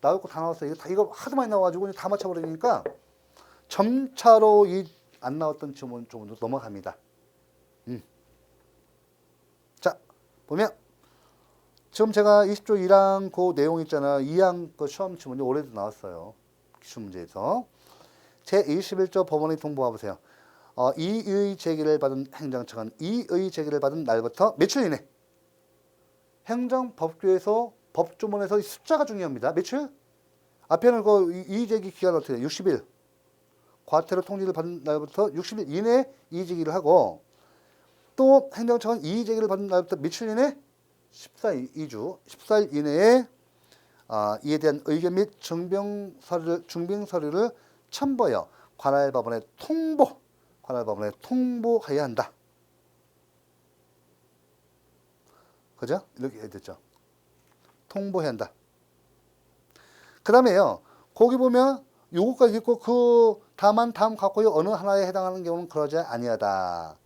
나올 거 다 나왔어요. 이거 하도 많이 나와가지고 다 맞춰버리니까 점차로 안 나왔던 지문도 넘어갑니다. 자, 보면 지금 제가 20조 1항 그 내용 있잖아. 2항 그 시험 지문이 올해도 나왔어요. 기출문제에서. 제21조 법원의 통보 와보세요. 이의 제기를 받은 행정청은 이의 제기를 받은 날부터 며칠 이내 행정법규에서 법조문에서 이 숫자가 중요합니다. 며칠? 앞에는 그 이의 제기 기간 어떻게 돼요? 60일. 과태료 통지를 받은 날부터 60일 이내에 이의 제기를 하고 또 행정청은 이의 제기를 받은 날부터 며칠 이내? 14일, 2주, 14일 이내에 이에 대한 의견 및 증빙 서류를 첨부하여 관할 법원에 통보해야 한다. 그죠? 이렇게 됐죠. 통보해야 한다. 그 다음에요. 거기 보면 요거까지 있고 그 다만 다음 갖고요. 어느 하나에 해당하는 경우는 그러지 아니하다.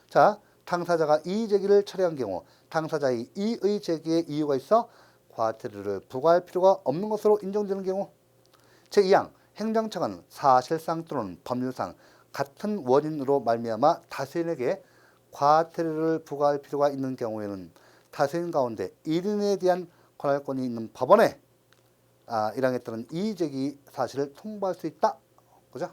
자, 당사자가 이의 제기를 철회한 경우 당사자의 이의 제기에 이유가 있어 과태료를 부과할 필요가 없는 것으로 인정되는 경우 제2항 행정청은 사실상 또는 법률상 같은 원인으로 말미암아 타수인에게 과태료를 부과할 필요가 있는 경우에는 타수인 가운데 1인에 대한 권할권이 있는 법원에 1항에 따른 이의 제기 사실을 통보할 수 있다. 그죠?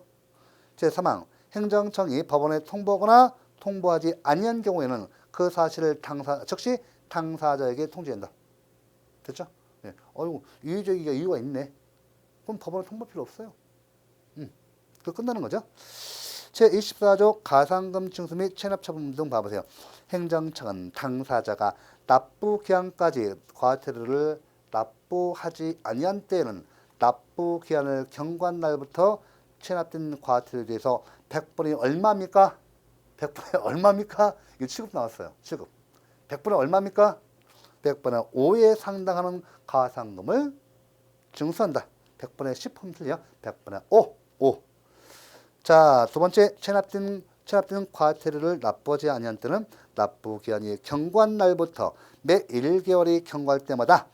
제3항 행정청이 법원에 통보하거나 통보하지 아니한 경우에는 그 사실을 즉시 당사자에게 통지한다. 됐죠? 예. 이의 제기가 이유가 있네. 그럼 법원에 통보 필요 없어요. 그 끝나는 거죠. 제24조 가산금 징수 및 체납처분 등 봐보세요. 행정청은 당사자가 납부 기한까지 과태료를 납부하지 아니한 때에는 납부 기한을 경과한 날부터 체납된 과태료에 대해서 100분의 얼마입니까? 100분의 얼마입니까? 이거 7급 나왔어요. 7급. 100분의 얼마입니까? 100분의 5에 상당하는 가산금을 징수한다. 100분의 10은 틀려. 100분의 5. 자, 두 번째 체납된 과태료를 납부하지 아니한 때는 납부 기한이 경과한 날부터 매 1개월이 경과할 때마다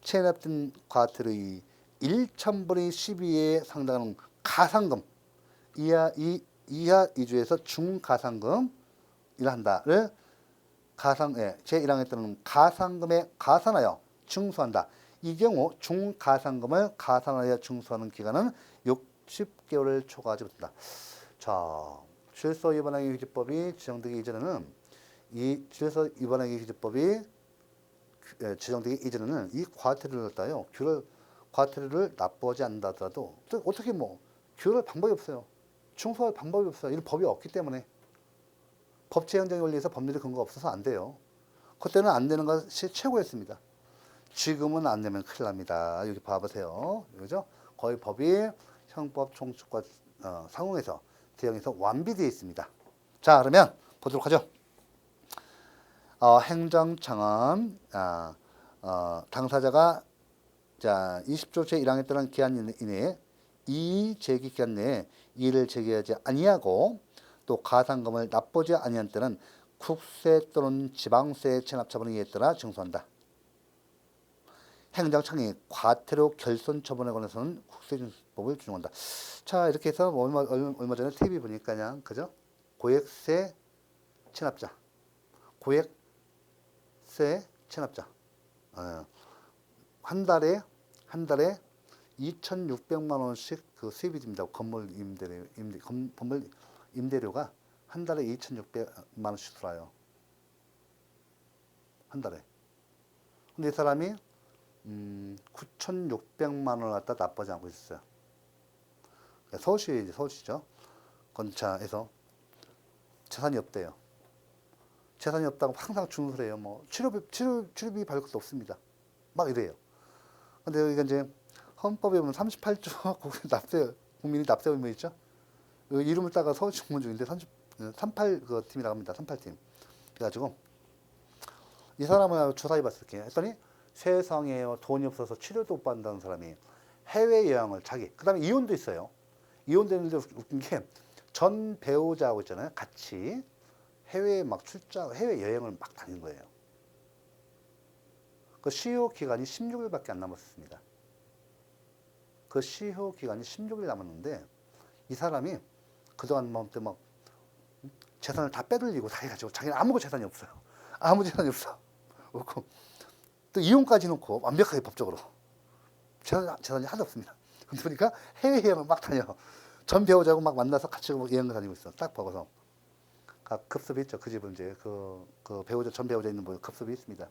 체납된 과태료의 1,000분의 12에 상당하는 가산금 이하 2주에서 중가산금이라 한다를 제1항에 따르는 가산금에 가산하여 징수한다. 이 경우 중가산금을 가산하여 징수하는 기간은 60개월을 초과하지 못한다. 자, 질서 위반행위 규제법이 지정되기 이전에는 이 과태료를 갖다요. 과태료를 납부하지 않는다 하더라도 어떻게 규율할 방법이 없어요. 징수할 방법이 없어요. 이 법이 없기 때문에 법치 행정 원리에서 법률의 근거가 없어서 안 돼요. 그때는 안 되는 것이 최고였습니다. 지금은 안 되면 큰일 납니다. 여기 봐보세요. 그죠? 거의 법이 형법 총칙과 상응해서 대형에서 완비되어 있습니다. 자, 그러면 보도록 하죠. 행정청은 당사자가 20조 제1항에 따른 기한 이내에 이의 제기 기간 내에 이의를 제기하지 아니하고 또 가산금을 납부하지 아니한 때는 국세 또는 지방세 체납 처분에 의해 따라 징수한다. 행정청이 과태료 결손 처분에 관해서는 국세징수법을 준용한다. 자, 이렇게 해서 얼마 전에 TV 보니까 그냥 그죠? 고액세 체납자, 한 달에 2,600만 원씩 그 수입이 됩니다. 건물 임대료가 한 달에 2,600만 원씩 들어요. 한 달에. 근데 이 사람이 9,600만 원을 갖다 납부하지 않고 있었어요. 서울시죠. 건차에서 재산이 없대요. 재산이 없다고 항상 주문을 해요. 치료비 받을 것도 없습니다. 막 이래요. 근데 여기가 이제 헌법에 보면 38조 국민이 납세 의무 있죠. 그 이름을 따가 서울시 공무원 중인데 38 그 팀이라고 합니다. 38팀. 그래가지고 이 사람을 조사해봤을게요. 했더니 세상에요. 돈이 없어서 치료도 못 받는다는 사람이 해외여행을 그 다음에 이혼도 있어요. 이혼되는데 웃긴 게 전 배우자하고 있잖아요. 같이 해외여행을 막 다니는 거예요. 그 시효 기간이 16일밖에 안 남았습니다. 그 시효 기간이 16일 남았는데 이 사람이 그동안 막 재산을 다 빼돌리고 다 해가지고 자기는 아무 재산이 없어요. 아무 재산이 없어. 또 이혼까지 놓고 완벽하게 법적으로 재산이 하나도 없습니다. 근데 보니까 해외여행을 막 다녀. 전 배우자고 막 만나서 같이 여행을 다니고 있어. 딱 보고서. 급습이 있죠. 그 집은 이제 그 배우자, 전 배우자 있는 분 급습이 있습니다.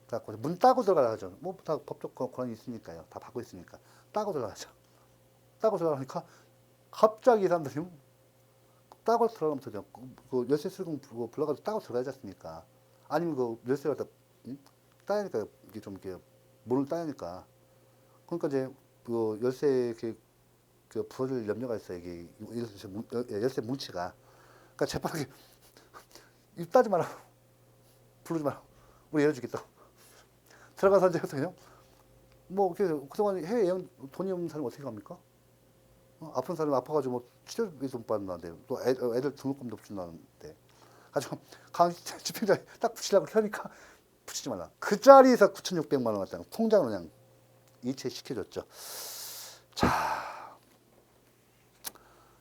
그래갖고 문 따고 들어가야죠. 뭐 다 법적 권한이 있으니까요. 다 받고 있으니까. 따고 들어가죠. 따고 들어가니까 갑자기 이 사람들이 따고 들어가면 되죠. 그 열쇠 수리공 불러가지고 따고 들어가야지 않습니까? 아니면 그 열쇠를 갖다 따니까 이게 좀 이렇게 문을 따니까 그러니까 이제 그 열쇠 그 부어질 염려가 있어요. 이게 열쇠 뭉치가. 그러니까 재빠르게 입 따지 마라, 부르지 마라, 우리 열어주겠다. 들어가서 이제 그냥 뭐 그동안 해외 여행 돈이 없는 사람이 어떻게 갑니까? 아픈 사람이 아파가지고 뭐 치료비도 못 받는다는데 또 애들 등록금도 붙인다는데 가지고 강 집행자에 딱 붙이려고 하니까 붙이지 말라. 그 자리에서 9,600만 원 갖다가 통장으로 그냥 이체시켜줬죠. 자,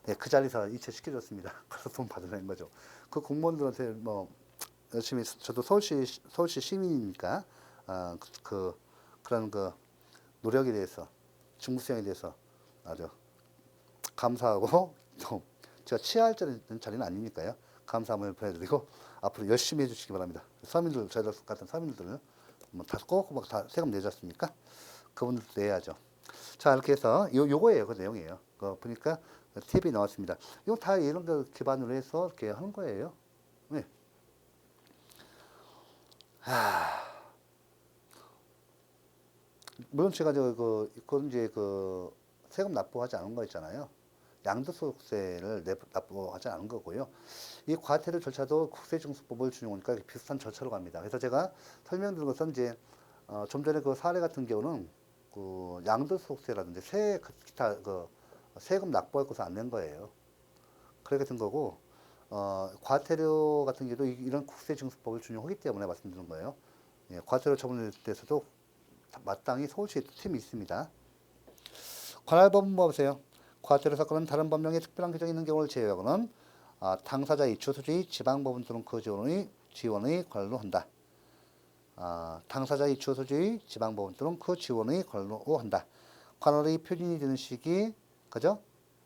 네, 그 자리에서 이체시켜줬습니다. 그래서 돈 받아낸 거죠. 그 공무원들한테 뭐 열심히 저도 서울시 시민이니까 그런 그 노력에 대해서 중구수행에 대해서 아주 감사하고 또 제가 치하할 자리는 아니니까요. 감사함을 보내드리고 앞으로 열심히 해주시기 바랍니다. 서민들 저희 같은 서민들은 뭐다꼭다 세금 내지 않습니까? 그분들도 내야죠. 자 이렇게 해서 요거예요. 그 내용이에요. 보니까 팁이 나왔습니다. 이거 다 이런 거 기반으로 해서 이렇게 하는 거예요. 네. 물론 제가 그건 이제 세금 납부하지 않은 거 있잖아요. 양도소득세를 납부하지 않은 거고요. 이 과태료 절차도 국세징수법을 준용하니까 비슷한 절차로 갑니다. 그래서 제가 설명드린 것은 이제 좀 전에 그 사례 같은 경우는 그 양도소득세라든지 기타 세금 납부할 것을 안 낸 거예요. 그렇게 된 거고 과태료 같은 경우도 이런 국세징수법을 준용하기 때문에 말씀드리는 거예요. 예, 과태료 처분에 대해서도 마땅히 서울시에 팀이 있습니다. 관할법은 보세요. 과태료 사건은 다른 법령에 특별한 규정이 있는 경우를 제외하고는 당사자의 주소지 지방법원 또는 그 지원의 관할로 한다. 당사자의 주소지 지방법원 또는 그 지원의 관할로 한다. 관할의 표준이 되는 시기, 그죠?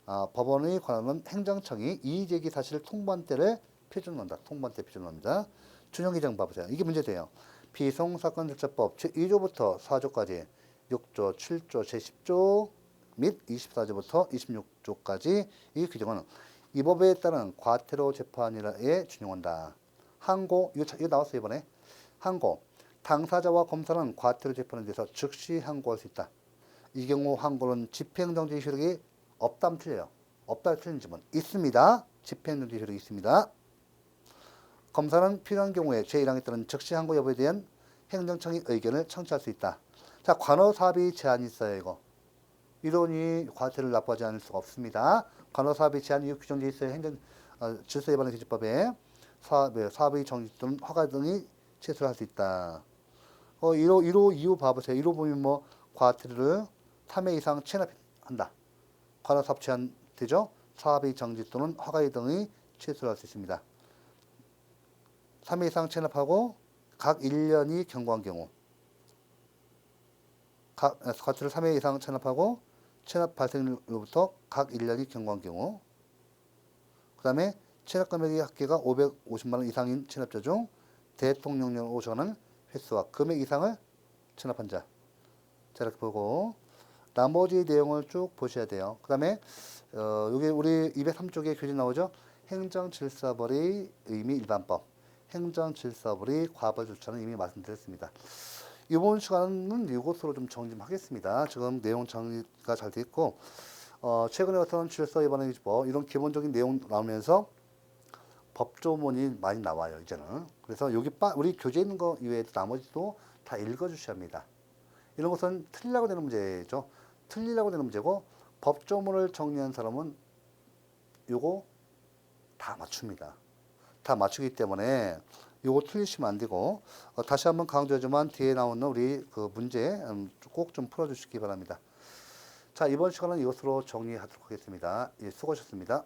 법원의 관할은 행정청이 이의제기 사실 통보한 때를 표준한다. 통보한 때 표준합니다. 준용기정 봐보세요. 이게 문제돼요. 비송사건절차법 제2조부터 4조까지 6조, 7조, 제10조 및 24조부터 26조까지 이 규정은 이 법에 따른 과태료 재판에 준용한다. 항고, 이거 나왔어요 이번에. 항고, 당사자와 검사는 과태료 재판에 대해서 즉시 항고할 수 있다. 이 경우 항고는 집행정지 효력이 없다면 틀려요. 없다 틀린 점은 있습니다. 집행정지 효력이 있습니다. 검사는 필요한 경우에 제1항에 따른 즉시 항고 여부에 대한 행정청의 의견을 청취할 수 있다. 자, 관호사비 제한이 있어요 이거. 이론이 과태료를 납부하지 않을 수가 없습니다. 관호사업의 제한이 규정되어 있어요. 질서위반행위법에 사업의 정지 또는 허가 등이 취소를 할 수 있다. 1호 2호 봐보세요. 1호 보면 뭐 과태료를 3회 이상 체납한다. 관호사업 제한 되죠. 사업의 정지 또는 허가 등이 취소를 할 수 있습니다. 3회 이상 체납하고 각 1년이 경과한 경우 과태료 3회 이상 체납하고 체납 발생일로부터 각 1년이 경과한 경우 그 다음에 체납 금액의 합계가 550만 원 이상인 체납자 중 대통령령을 오전하는 횟수와 금액 이상을 체납한 자. 자 이렇게 보고 나머지 내용을 쭉 보셔야 돼요. 그 다음에 여기 우리 203쪽에 교재 나오죠. 행정질서벌의 의미 일반법. 행정질서벌의 과벌 절차는 이미 말씀드렸습니다. 이번 시간은 이것으로 좀 정리 좀 하겠습니다. 지금 내용 정리가 잘 되어 있고 최근에 어떤 질서위반행위법 이런 기본적인 내용 나오면서 법조문이 많이 나와요. 이제는. 그래서 여기 우리 교재에 있는 거 이외에도 나머지도 다 읽어주셔야 합니다. 이런 것은 틀리려고 되는 문제죠. 틀리려고 되는 문제고 법조문을 정리한 사람은 요거 다 맞춥니다. 다 맞추기 때문에 요거 틀리시면 안 되고 다시 한번 강조하지만 뒤에 나오는 우리 그 문제 꼭 좀 풀어주시기 바랍니다. 자 이번 시간은 이것으로 정리하도록 하겠습니다. 예, 수고하셨습니다.